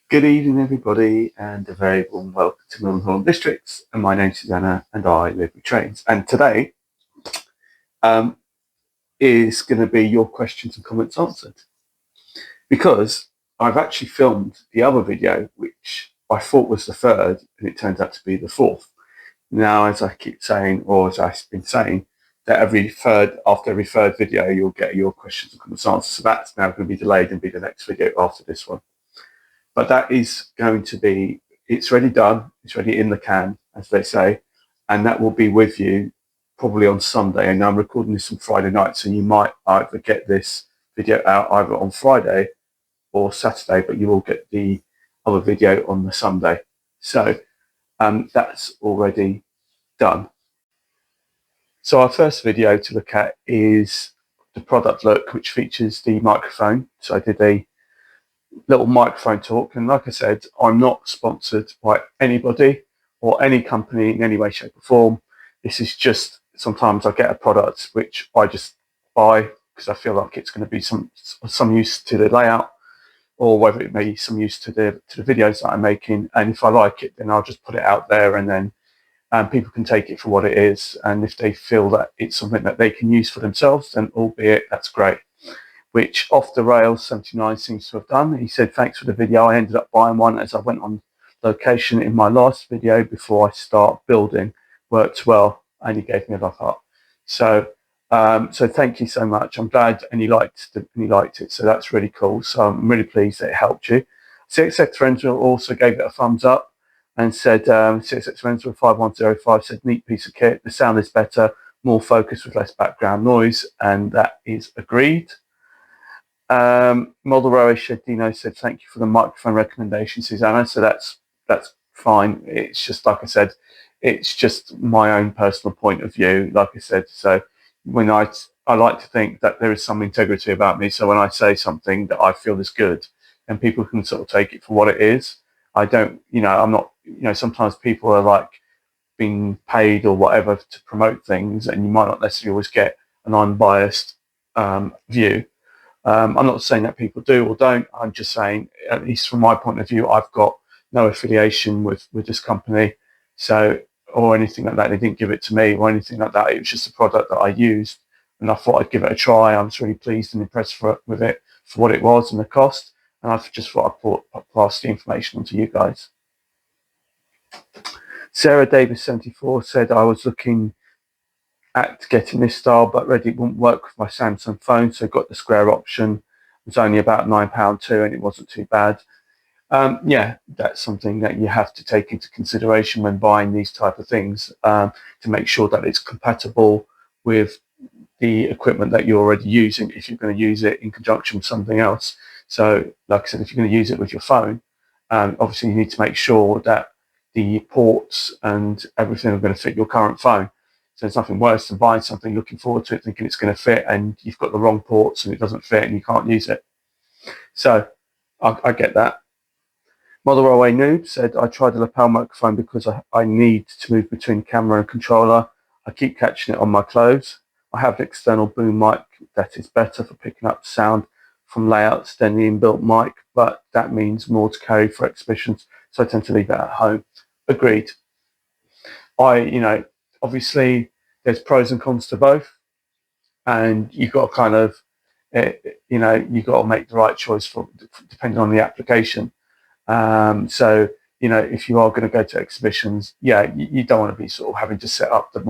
Good evening, everybody, and a very warm welcome to Northern Holland Districts. And my name's Susanna, and I live with trains. And today um, is going to be your questions and comments answered because I've actually filmed the other video, which I thought was the third, and it turns out to be the fourth. Now, as I keep saying, or as I've been saying, that after every third video, you'll get your questions and comments answered. So that's now going to be delayed and be the next video after this one. But that is going to be, it's already done, it's already in the can, as they say, and that will be with you probably on Sunday. And I'm recording this on Friday night, so you might either get this video out either on Friday or Saturday, but you will get the other video on the Sunday. So that's already done. So our first video to look at is the product look, which features the microphone. So I did a little microphone talk, and like I said, I'm not sponsored by anybody or any company in any way, shape or form. This is just, sometimes I get a product which I just buy because I feel like it's going to be some use to the layout, or whether it may be some use to the videos that I'm making. And if I like it, then I'll just put it out there, and then people can take it for what it is. And if they feel that it's something that they can use for themselves, then albeit that's great. Which Off the Rails 79 seems to have done. He said, thanks for the video. I ended up buying one as I went on location in my last video before I start building. Worked well, and he gave me a love heart. So thank you so much. I'm glad, and he liked it. So that's really cool. So I'm really pleased that it helped you. CXX Rental also gave it a thumbs up and said, CXX Rental 5105 said, neat piece of kit. The sound is better, more focused with less background noise, and that is agreed. Model Row Shedino said, thank you for the microphone recommendation, Susanna. So that's fine. It's just, like I said, it's just my own personal point of view, like I said. So when I like to think that there is some integrity about me. So when I say something that I feel is good, and people can sort of take it for what it is, I don't, I'm not, sometimes people are like being paid or whatever to promote things, and you might not necessarily always get an unbiased view. I'm not saying that people do or don't. I'm just saying, at least from my point of view, I've got no affiliation with this company, so, or anything like that. They didn't give it to me or anything like that. It was just a product that I used, and I thought I'd give it a try. I was really pleased and impressed with it for what it was and the cost, and I just thought I'd pass the information on to you guys. Sarah Davis 74 said, I was looking at getting this style, but Ready wouldn't work with my Samsung phone, so got the square option. It was only about £9 too, and it wasn't too bad. Yeah, that's something that you have to take into consideration when buying these type of things, to make sure that it's compatible with the equipment that you're already using if you're going to use it in conjunction with something else. So, like I said, if you're going to use it with your phone, obviously you need to make sure that the ports and everything are going to fit your current phone. So there's nothing worse than buying something, looking forward to it, thinking it's going to fit, and you've got the wrong ports and it doesn't fit and you can't use it. So I get that. Model Railway Noob said, I tried the lapel microphone because I need to move between camera and controller. I keep catching it on my clothes. I have an external boom mic that is better for picking up sound from layouts than the inbuilt mic, but that means more to carry for exhibitions, so I tend to leave it at home. Agreed. Obviously there's pros and cons to both, and you've got to kind of, you've got to make the right choice for depending on the application. So, if you are going to go to exhibitions, yeah, you don't want to be sort of having to set up the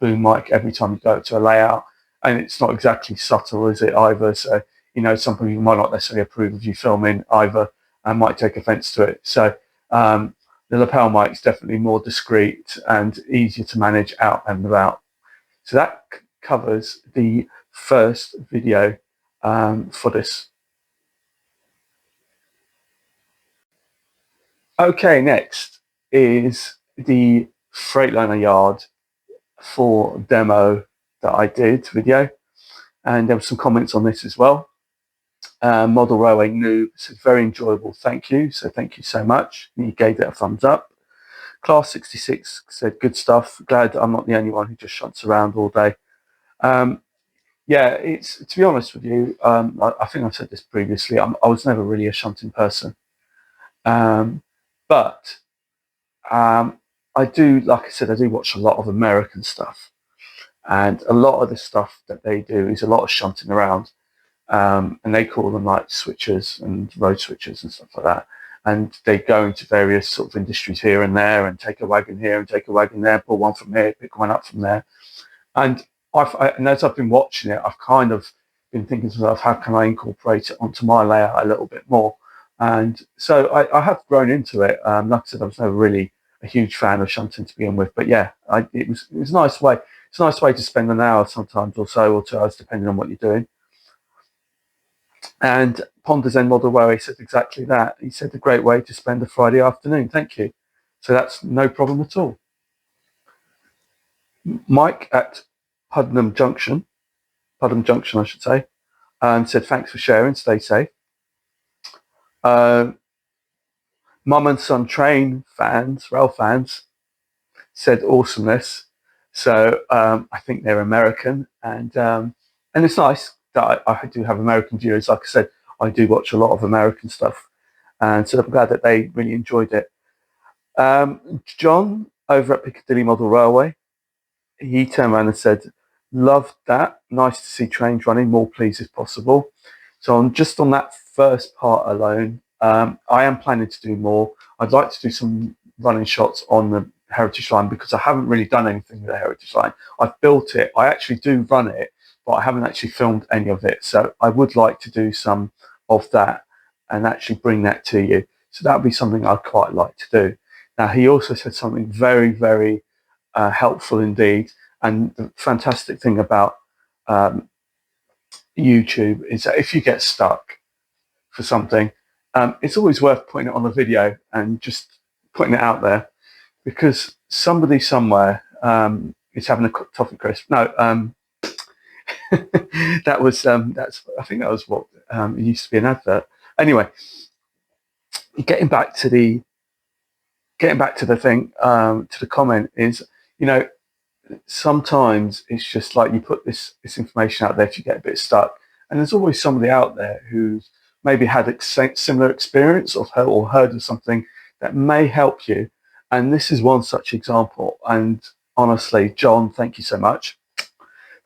boom mic every time you go to a layout. And it's not exactly subtle, is it, either? So, some people might not necessarily approve of you filming either and might take offense to it. So, the lapel mic is definitely more discreet and easier to manage out and about. So that covers the first video for this. Okay, next is the Freightliner Yard for demo that I did video, and there were some comments on this as well. Model Railway Noob said, very enjoyable, thank you. So thank you so much. He gave it a thumbs up. Class 66 said, good stuff. Glad I'm not the only one who just shunts around all day. Yeah, it's, to be honest with you, I think I've said this previously, I was never really a shunting person. But I do, like I said, I do watch a lot of American stuff, and a lot of the stuff that they do is a lot of shunting around, and they call them like switchers and road switchers and stuff like that. And they go into various sort of industries here and there, and take a wagon here and take a wagon there, pull one from here, pick one up from there. And and as I've been watching it, I've kind of been thinking to myself, how can I incorporate it onto my layout a little bit more? And so I have grown into it. Like I said, I was never really a huge fan of shunting to begin with, but yeah, it was a nice way. It's a nice way to spend an hour sometimes or so, or 2 hours, depending on what you're doing. And Ponder Zen Model Railway said exactly that. He said a great way to spend a Friday afternoon. Thank you. So that's no problem at all. Mike at Putnam Junction, I should say, said thanks for sharing. Stay safe. Mum and Son Train fans, rail fans, said awesomeness. So I think they're American, and it's nice that I do have American viewers. Like I said, I do watch a lot of American stuff, and so I'm glad that they really enjoyed it. John over at Piccadilly Model Railway, he turned around and said, "Loved that. Nice to see trains running. More please if possible." So on that first part alone, I am planning to do more. I'd like to do some running shots on the Heritage Line because I haven't really done anything with the Heritage Line. I've built it. I actually do run it, but I haven't actually filmed any of it. So I would like to do some of that and actually bring that to you. So that would be something I'd quite like to do. Now, he also said something very, very helpful indeed. And the fantastic thing about um, YouTube is that if you get stuck for something, it's always worth putting it on the video and just putting it out there because somebody somewhere is having a toffee crisp. No, I think that was what it used to be an advert. Anyway, getting back to the thing, to the comment is, you know, sometimes it's just like you put this information out there if you get a bit stuck, and there's always somebody out there who's maybe had a similar experience or heard of something that may help you. And this is one such example. And honestly, John, thank you so much.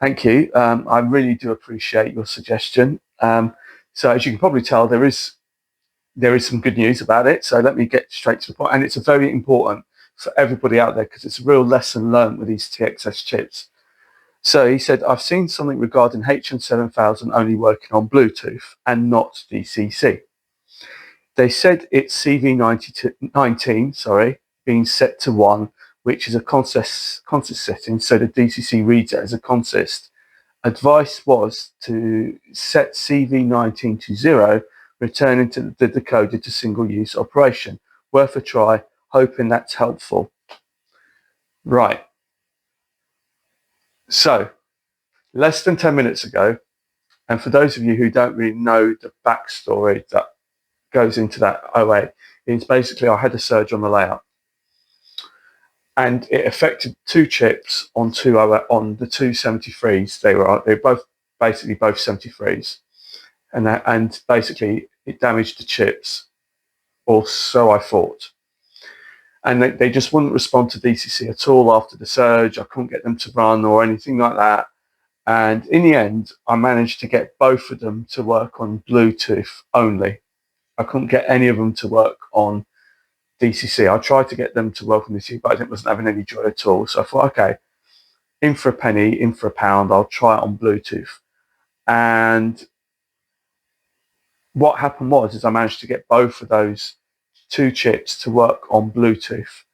Thank you. I really do appreciate your suggestion. So as you can probably tell, there is some good news about it. So let me get straight to the point. And it's a very important for everybody out there because it's a real lesson learned with these TXS chips. So he said, I've seen something regarding HM7000 only working on Bluetooth and not DCC. They said it's CV19, being set to 1, which is a consist setting, so the DCC reads it as a consist. Advice was to set CV19 to 0, returning to the decoder to single-use operation. Worth a try, hoping that's helpful. Right. So, less than 10 minutes ago, and for those of you who don't really know the backstory that goes into that 08, it's basically I had a surge on the layout. And it affected two chips on the two 73s. They were both 73s. And basically it damaged the chips, or so I thought. And they just wouldn't respond to DCC at all after the surge. I couldn't get them to run or anything like that. And in the end, I managed to get both of them to work on Bluetooth only. I couldn't get any of them to work on DCC. I tried to get them to work on DCC, but I wasn't having any joy at all. So I thought, okay, in for a penny, in for a pound, I'll try it on Bluetooth. And what happened is I managed to get both of those two chips to work on Bluetooth.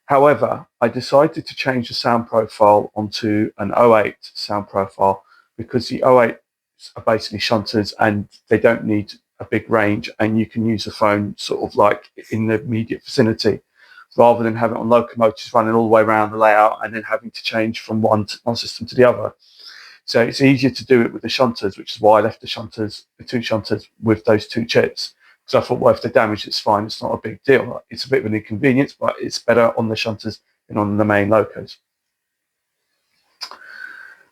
However, I decided to change the sound profile onto an 08 sound profile because the 08s are basically shunters and they don't need a big range, and you can use the phone sort of like in the immediate vicinity rather than having it on locomotives running all the way around the layout and then having to change from one system to the other. So it's easier to do it with the shunters, which is why I left the two shunters with those two chips. Because I thought, well, if they're damaged, it's fine. It's not a big deal. It's a bit of an inconvenience, but it's better on the shunters than on the main locos.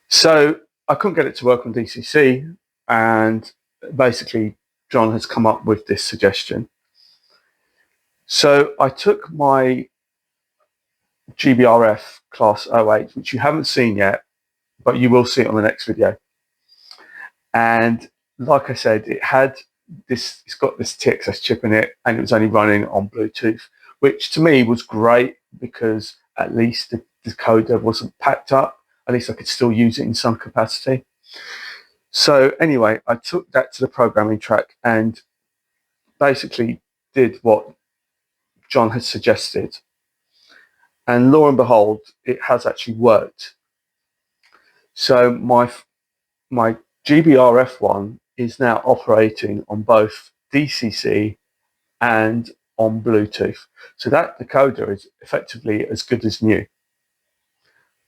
So I couldn't get it to work on DCC, and basically John has come up with this suggestion. So I took my GBRF class 08, which you haven't seen yet, but you will see it on the next video. And like I said, it's got this TXS chip in it, and it was only running on Bluetooth, which to me was great because at least the decoder wasn't packed up. At least I could still use it in some capacity. So anyway, I took that to the programming track and basically did what John had suggested. And lo and behold, it has actually worked. So my GBRF one is now operating on both DCC and on Bluetooth. So that decoder is effectively as good as new.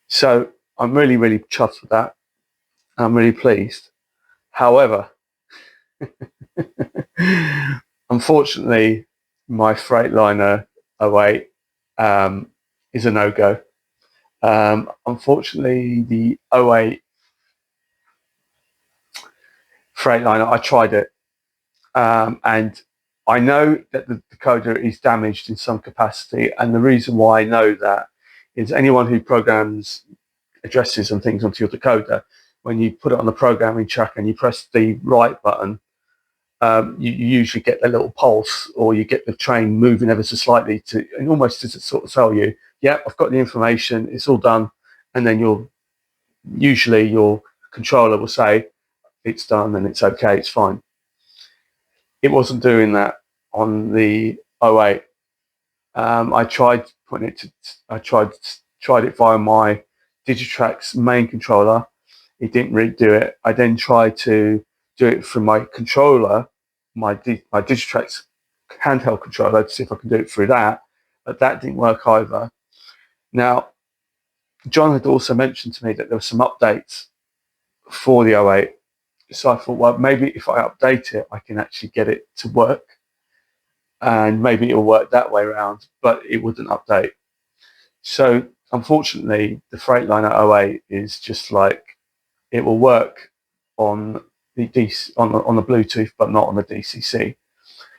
So I'm really, really chuffed with that. I'm really pleased. However, unfortunately, my Freightliner 08 is a no-go. Unfortunately, the 08 Freightliner, I tried it, and I know that the decoder is damaged in some capacity, and the reason why I know that is anyone who programs addresses and things onto your decoder, when you put it on the programming track and you press the right button, you usually get a little pulse, or you get the train moving ever so slightly to, and almost to sort of tell you, yeah, I've got the information, it's all done, and then usually your controller will say it's done and it's okay, it's fine. It wasn't doing that on the 08. I tried putting it to, I tried it via my Digitrax main controller. It didn't really do it. I then tried to do it from my controller, my Digitrax handheld controller, to see if I can do it through that, but that didn't work either. Now, John had also mentioned to me that there were some updates for the 08. So I thought, well, maybe if I update it, I can actually get it to work, and maybe it'll work that way around, but it wouldn't update. So unfortunately, the Freightliner 08 is just like, it will work on the on the Bluetooth, but not on the DCC.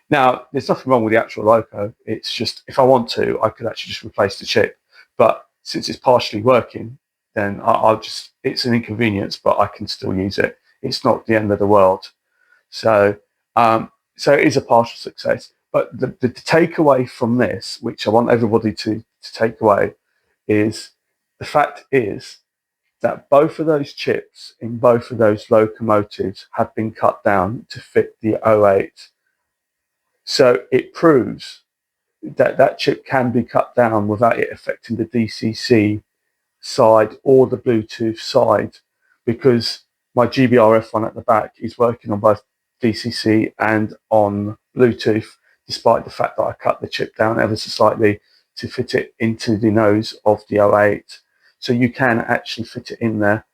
Now, there's nothing wrong with the actual loco. It's just, if I want to, I could actually just replace the chip. But since it's partially working, then I'll just, it's an inconvenience, but I can still use it. It's not the end of the world. So, so it is a partial success. But the takeaway from this, which I want everybody to take away, is the fact is that both of those chips in both of those locomotives have been cut down to fit the 08. So it proves that that chip can be cut down without it affecting the DCC side or the Bluetooth side, because my GBRF one at the back is working on both DCC and on Bluetooth, despite the fact that I cut the chip down ever so slightly to fit it into the nose of the 08. So you can actually fit it in there,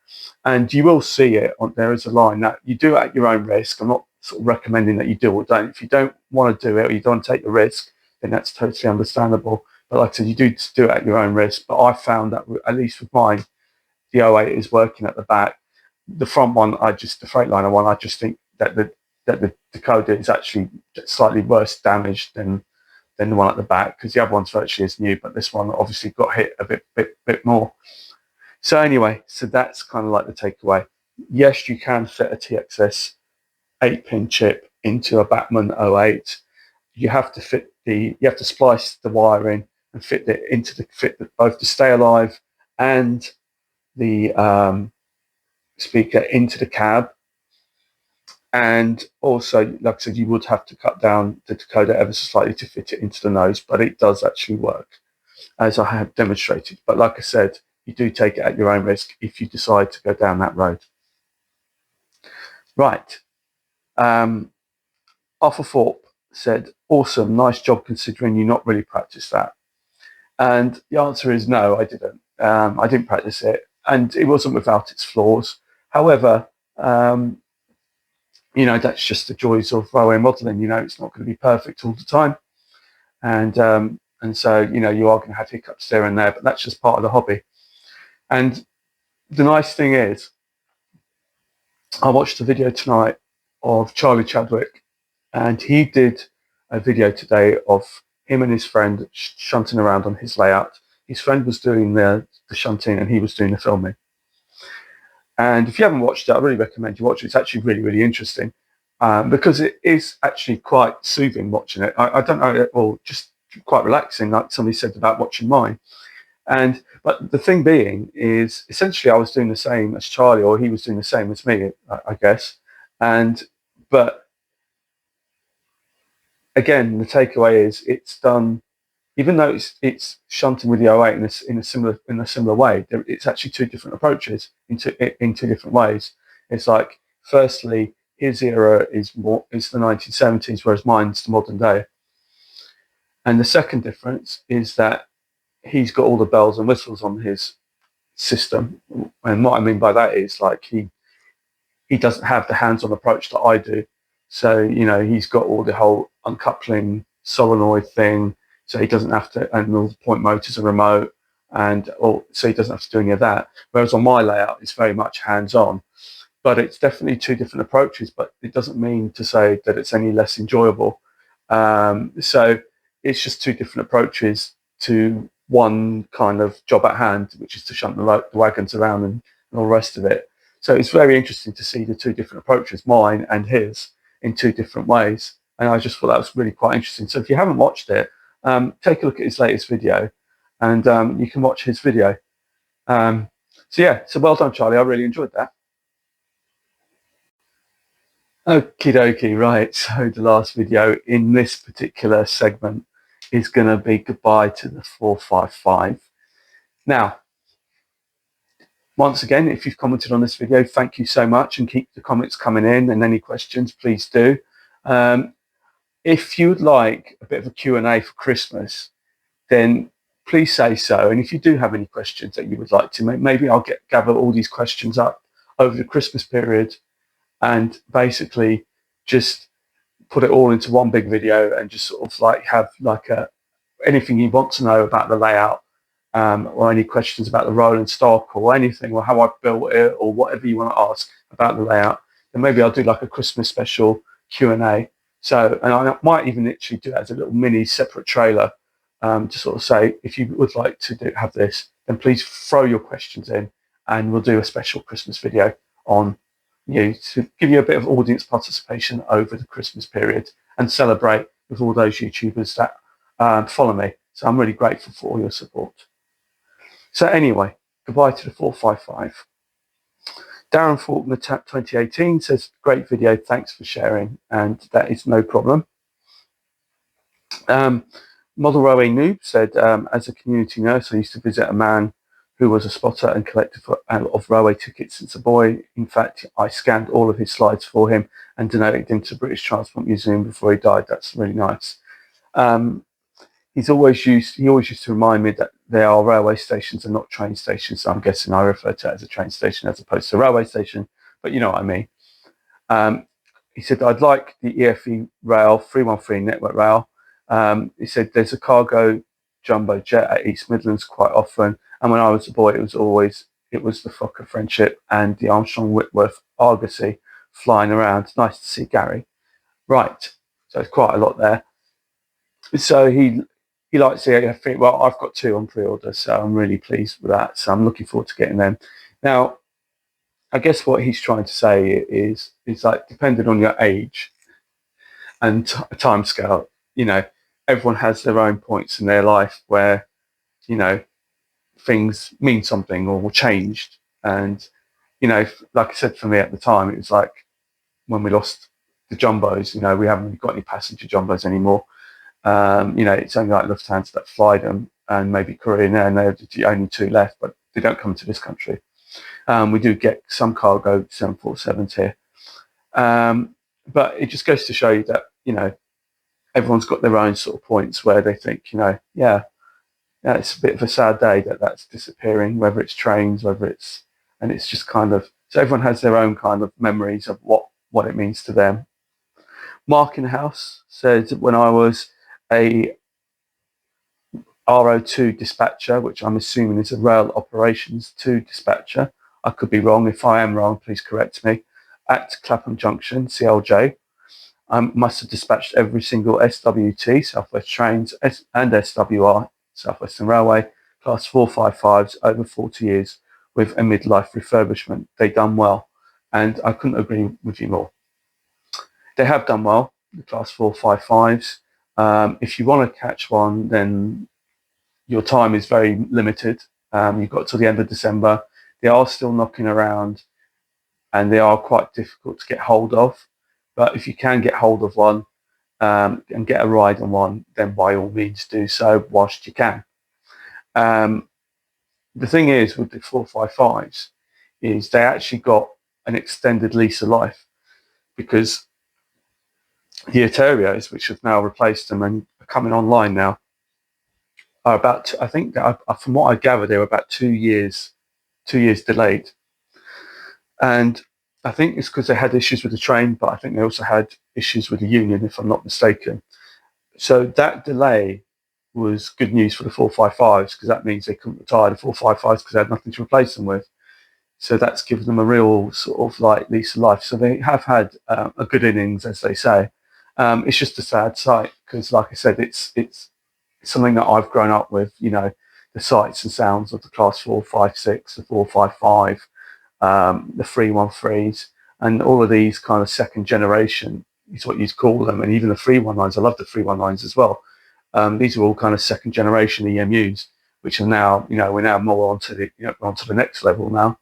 and you will see it on there is a line that you do at your own risk. I'm not sort of recommending that you do or don't. If you don't want to do it, or you don't want to take the risk, then that's totally understandable. But like I said, you do it at your own risk. But I found that, at least with mine, the 08 is working at the back. The front one, the Freightliner one, I just think that the decoder is actually slightly worse damaged than the one at the back, because the other one's virtually as new, but this one obviously got hit a bit more. So anyway, so that's kind of like the takeaway. Yes, you can fit a TXS 8-pin chip into a Bachmann 08. You have to splice the wire in and fit both the Stay Alive and the speaker into the cab. And also, like I said, you would have to cut down the decoder ever so slightly to fit it into the nose, but it does actually work, as I have demonstrated. But like I said, you do take it at your own risk if you decide to go down that road. Right. Arthur Thorpe said, awesome, nice job considering you not really practiced that. And the answer is no, I didn't. I didn't practice it, and it wasn't without its flaws. However, that's just the joys of railway modelling. It's not going to be perfect all the time, and so you are going to have hiccups there and there, but that's just part of the hobby. And the nice thing is, I watched a video tonight of Charlie Chadwick, and he did a video today of him and his friend shunting around on his layout. His friend was doing the shunting and he was doing the filming. And if you haven't watched it, I really recommend you watch it. It's actually really, really interesting because it is actually quite soothing watching it. I don't know, or just quite relaxing, like somebody said about watching mine. But the thing being is, essentially, I was doing the same as Charlie, or he was doing the same as me, I guess. But again, the takeaway is it's done. Even though it's shunting with the 08 in a similar way, it's actually two different approaches in two different ways. It's like, firstly, his era is the 1970s, whereas mine's the modern day. And the second difference is that he's got all the bells and whistles on his system. And what I mean by that is, like, he doesn't have the hands-on approach that I do. So, he's got all the whole uncoupling solenoid thing, so he doesn't have to, and all the point motors are remote, so he doesn't have to do any of that. Whereas on my layout, it's very much hands-on. But it's definitely two different approaches, but it doesn't mean to say that it's any less enjoyable. So it's just two different approaches to one kind of job at hand, which is to shunt the wagons around and all the rest of it. So it's very interesting to see the two different approaches, mine and his, in two different ways. And I just thought that was really quite interesting. So if you haven't watched it, take a look at his latest video, and you can watch his video. So well done, Charlie. I really enjoyed that. Okie dokie, right. So the last video in this particular segment is going to be goodbye to the 455. Now, once again, if you've commented on this video, thank you so much, and keep the comments coming in, and any questions, please do. If you would like a bit of a Q&A for Christmas, then please say so. And if you do have any questions that you would like to make, maybe I'll gather all these questions up over the Christmas period and basically just put it all into one big video and just sort of like have like anything you want to know about the layout, or any questions about the rolling stock or anything, or how I built it, or whatever you want to ask about the layout, then maybe I'll do like a Christmas special Q&A. So, and I might even literally do it as a little mini separate trailer, to sort of say, if you would like to have this, then please throw your questions in, and we'll do a special Christmas video on to give you a bit of audience participation over the Christmas period and celebrate with all those YouTubers that follow me. So I'm really grateful for all your support. So anyway, goodbye to the 455. Darren Faulkner 2018 says, great video, thanks for sharing, and that is no problem. Model Railway Noob said, as a community nurse, I used to visit a man who was a spotter and collector of railway tickets since a boy. In fact, I scanned all of his slides for him and donated them to the British Transport Museum before he died. That's really nice. He always used to remind me that there are railway stations and not train stations. So I'm guessing I refer to it as a train station as opposed to a railway station, but you know what I mean. He said, I'd like the EFE rail, 313 Network Rail. He said, there's a cargo jumbo jet at East Midlands quite often. And when I was a boy, it was the Fokker Friendship and the Armstrong Whitworth Argosy flying around. Nice to see Gary. Right. So it's quite a lot there. So he likes the EFE. Well, I've got two on pre-order, so I'm really pleased with that. So I'm looking forward to getting them. Now, I guess what he's trying to say is like, depending on your age and time scale, everyone has their own points in their life where, things mean something or changed. And, like I said, for me at the time, it was like when we lost the jumbos, we haven't really got any passenger jumbos anymore. It's only like Lufthansa that fly them, and maybe Korean Air, and they're the only two left, but they don't come to this country. We do get some cargo 747s here. But it just goes to show you that, everyone's got their own sort of points where they think, it's a bit of a sad day that's disappearing, whether it's trains, and it's just kind of, so everyone has their own kind of memories of what it means to them. Mark in the house says, when I was a RO2 dispatcher, which I'm assuming is a Rail Operations 2 dispatcher, I could be wrong. If I am wrong, please correct me, at Clapham Junction, CLJ. I must have dispatched every single SWT, South West Trains, and SWR, South Western Railway, Class 455s over 40 years with a midlife refurbishment. They done well, and I couldn't agree with you more. They have done well, the Class 455s. If you want to catch one, then your time is very limited. You've got till the end of December. They are still knocking around, and they are quite difficult to get hold of. But if you can get hold of one and get a ride on one, then by all means do so whilst you can. The thing is with the 455s is they actually got an extended lease of life, because the Eterreos, which have now replaced them and are coming online now, are about, I think, from what I gather, they were about 2 years delayed. And I think it's because they had issues with the train, but I think they also had issues with the union, if I'm not mistaken. So that delay was good news for the 455s, because that means they couldn't retire the 455s because they had nothing to replace them with. So that's given them a real sort of like lease of life. So they have had a good innings, as they say. It's just a sad sight because, like I said, it's something that I've grown up with. You know, the sights and sounds of the Class 456, the 455, the 313s, and all of these kind of second generation is what you'd call them, and even the 319s. I love the 319s as well. These are all kind of second generation EMUs, which are now, we're now more onto the next level now.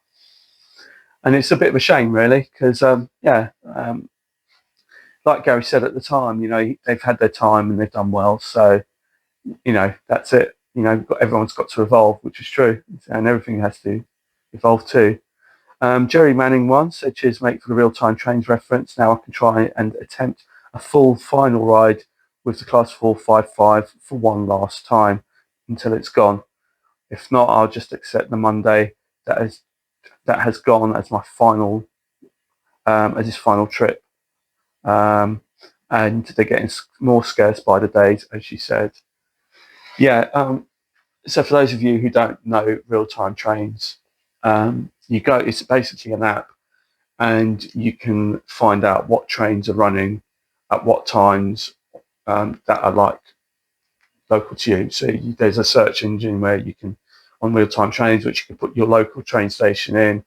And it's a bit of a shame, really, because like Gary said at the time, they've had their time and they've done well. So, that's it. Everyone's got to evolve, which is true, and everything has to evolve too. Jerry Manning once said, "Cheers, mate, for the real-time trains reference. Now I can try and attempt a full final ride with the Class 455 for one last time until it's gone. If not, I'll just accept the Monday that has gone as my final, as his final trip." And they're getting more scarce by the days, as she said. Yeah. So for those of you who don't know real-time trains, it's basically an app, and you can find out what trains are running at what times that are like local to you. So there's a search engine where you can, on real-time trains, which you can put your local train station in,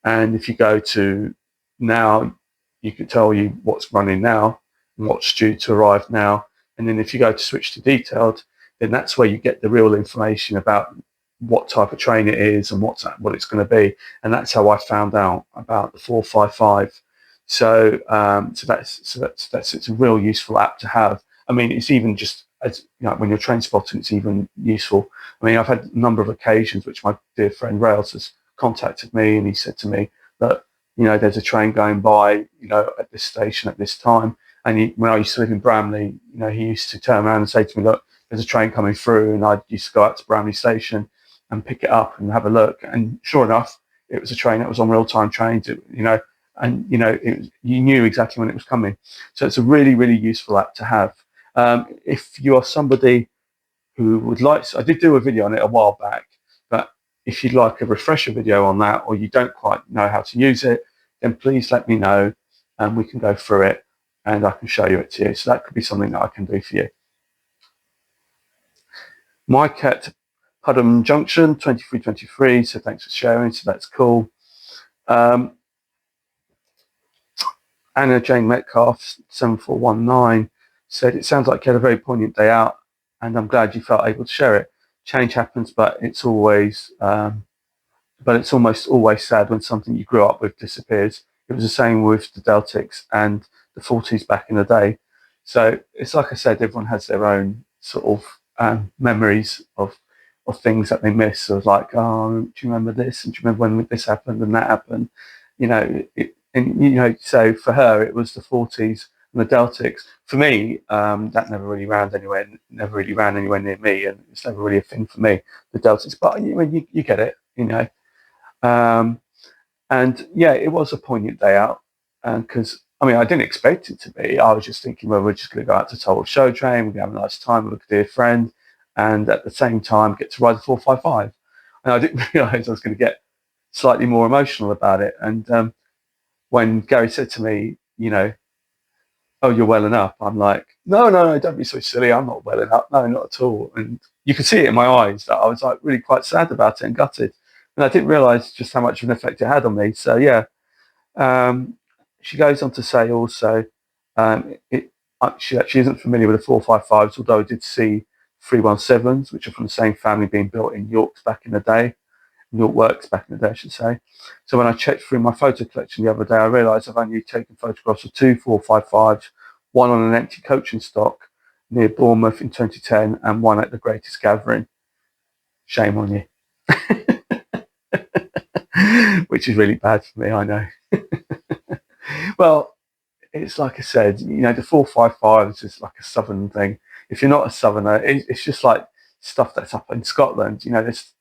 and if you go to now, you can tell you what's running now and what's due to arrive now. And then if you go to switch to detailed, then that's where you get the real information about what type of train it is and what it's going to be. And that's how I found out about the 455. So it's a real useful app to have. I mean, it's even just as when you're train spotting, it's even useful. I mean, I've had a number of occasions which my dear friend Rails has contacted me, and he said to me that there's a train going by at this station at this time. And when I used to live in Bramley, he used to turn around and say to me, "Look, there's a train coming through," and I used to go out to Bramley Station and pick it up and have a look. And sure enough, it was a train that was on real-time trains. You knew exactly when it was coming. So it's a really, really useful app to have. If you are somebody who would like, I did do a video on it a while back, but if you'd like a refresher video on that, or you don't quite know how to use it, then please let me know and we can go through it and I can show you it to you. So that could be something that I can do for you. Mike at Pudham Junction 2323, so thanks for sharing. So that's cool. Anna Jane Metcalf 7419 said, "It sounds like you had a very poignant day out, and I'm glad you felt able to share it. Change happens, but it's almost always sad when something you grew up with disappears. It was the same with the Deltics and the 40s back in the day." So it's like I said, everyone has their own sort of memories of things that they miss. So it's like, "Oh, do you remember this? And do you remember when this happened and that happened?" So for her, it was the 40s and the Deltics. For me, that never really ran anywhere near me, and it's never really a thing for me, the Deltics. But you get it, and yeah, it was a poignant day out, because I didn't expect it to be. I was just thinking, well, we're just going to go out to Total Show Train, we're going to have a nice time with a dear friend, and at the same time get to ride the 455. And I didn't realise I was going to get slightly more emotional about it. And when Gary said to me, oh, you're welling up. I'm like, no, don't be so silly. I'm not welling up. No, not at all. And you could see it in my eyes that I was like really quite sad about it and gutted. And I didn't realise just how much of an effect it had on me. So yeah, um, she goes on to say also, she isn't familiar with the 455s, although I did see 317s, which are from the same family being built in Yorks back in the day. York Works back in the day, I should say. So when I checked through my photo collection the other day, I realised I've only taken photographs of two 455s, one on an empty coaching stock near Bournemouth in 2010 and one at the Greatest Gathering. Shame on you. Which is really bad for me, I know. Well, it's like I said, the 455 is just like a southern thing. If you're not a southerner, it's just like stuff that's up in Scotland. There's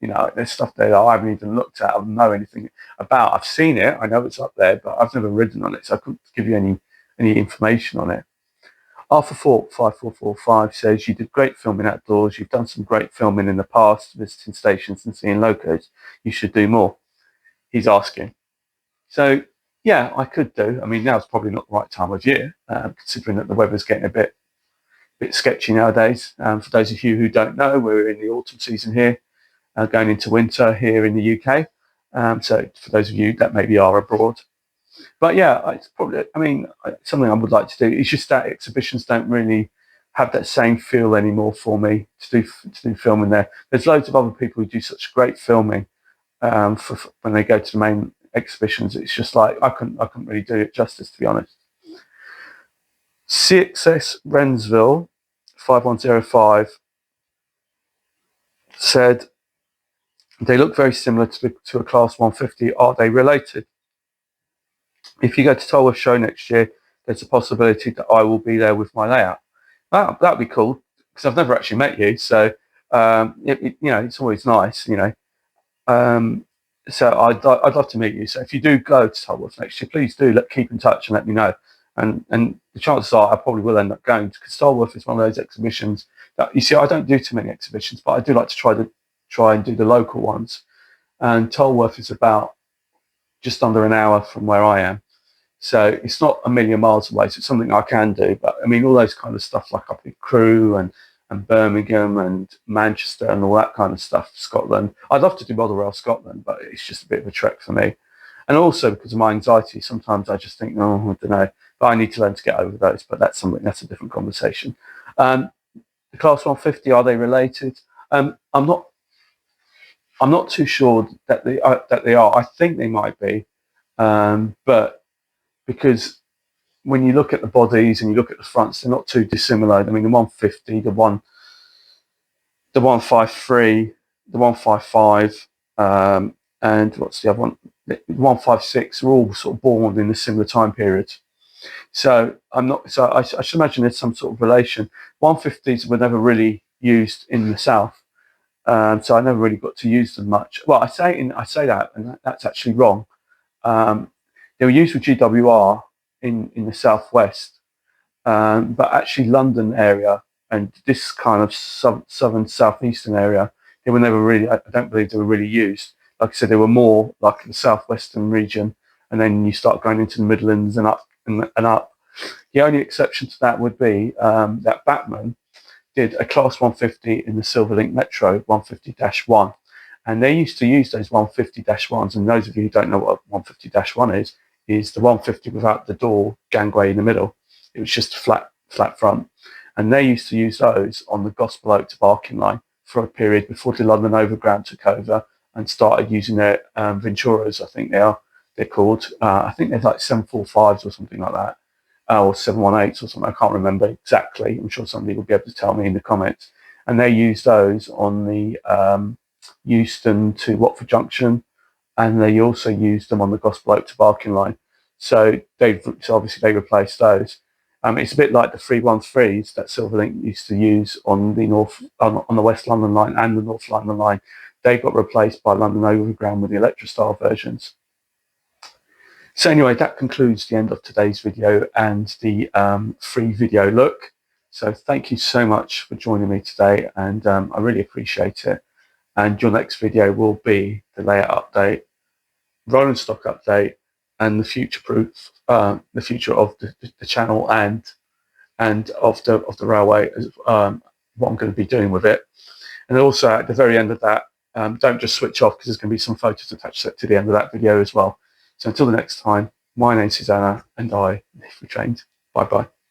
stuff there that I haven't even looked at or know anything about. I've seen it, I know it's up there, but I've never ridden on it, so I couldn't give you any information on it. Arthur Thorpe 5445 says you did great filming outdoors. You've done some great filming in the past, visiting stations and seeing locos. You should do more. He's asking. So yeah, I could do. I mean, now's probably not the right time of year, considering that the weather's getting a bit sketchy nowadays. For those of you who don't know, we're in the autumn season here, going into winter here in the UK. So for those of you that maybe are abroad, but yeah, it's probably. I mean, something I would like to do. It's just that exhibitions don't really have that same feel anymore for me to do filming there. There's loads of other people who do such great filming for when they go to the main exhibitions. It's just like I couldn't really do it justice, to be honest. CXS Rensville 5105 said they look very similar to a Class 150. Are they related? If you go to Tolworth Show next year, there's a possibility that I will be there with my layout. That'd be cool because I've never actually met you, so it's always nice, So I'd love to meet you. So if you do go to Tolworth next year, please do keep in touch and let me know. And the chances are I probably will end up going because Tolworth is one of those exhibitions that you see. I don't do too many exhibitions, but I do like to try and do the local ones. And Tolworth is about just under an hour from where I am. So it's not a million miles away. So it's something I can do. But I mean, all those kind of stuff like up in Crewe and Birmingham and Manchester and all that kind of stuff, Scotland. I'd love to do Motherwell, Scotland, but it's just a bit of a trek for me. And also because of my anxiety, sometimes I just think, oh, I don't know. But I need to learn to get over those. But that's a different conversation. The Class 150, are they related? I'm not too sure that they are. I think they might be, but because when you look at the bodies and you look at the fronts, they're not too dissimilar. I mean, the 150, the 153, the 155, and what's the other one? The 156 are all sort of born in a similar time period. So I'm not. So I should imagine there's some sort of relation. 150s were never really used in the south, so I never really got to use them much. Well, I say that, and that's actually wrong. They were used with GWR in the southwest, but actually London area and this kind of southern southeastern area, they were never really. I don't believe they were really used. Like I said, they were more like the southwestern region, and then you start going into the Midlands and up and up. The only exception to that would be that Bachmann did a Class 150 in the Silverlink Metro 150-1. And they used to use those 150-1s. And those of you who don't know what a 150-1 is the 150 without the door gangway in the middle. It was just a flat front. And they used to use those on the Gospel Oak to Barking line for a period before the London Overground took over and started using their Venturas, I think they're called. I think they're like 745s or something like that. Or 718s or something. I can't remember exactly. I'm sure somebody will be able to tell me in the comments. And they use those on the Euston to Watford Junction, and they also used them on the Gospel Oak to Barking line. So obviously they replaced those. It's a bit like the 313s that Silverlink used to use on the on the West London line and the North London line. They got replaced by London Overground with the Electrostar versions. So anyway, that concludes the end of today's video and the free video look. So thank you so much for joining me today, and I really appreciate it. And your next video will be the layout update, rolling stock update, and the future of the channel and and of the railway, what I'm going to be doing with it. And also at the very end of that, don't just switch off, because there's going to be some photos attached to the end of that video as well. So until the next time, my name's Susanna, and I live retrained. Bye bye.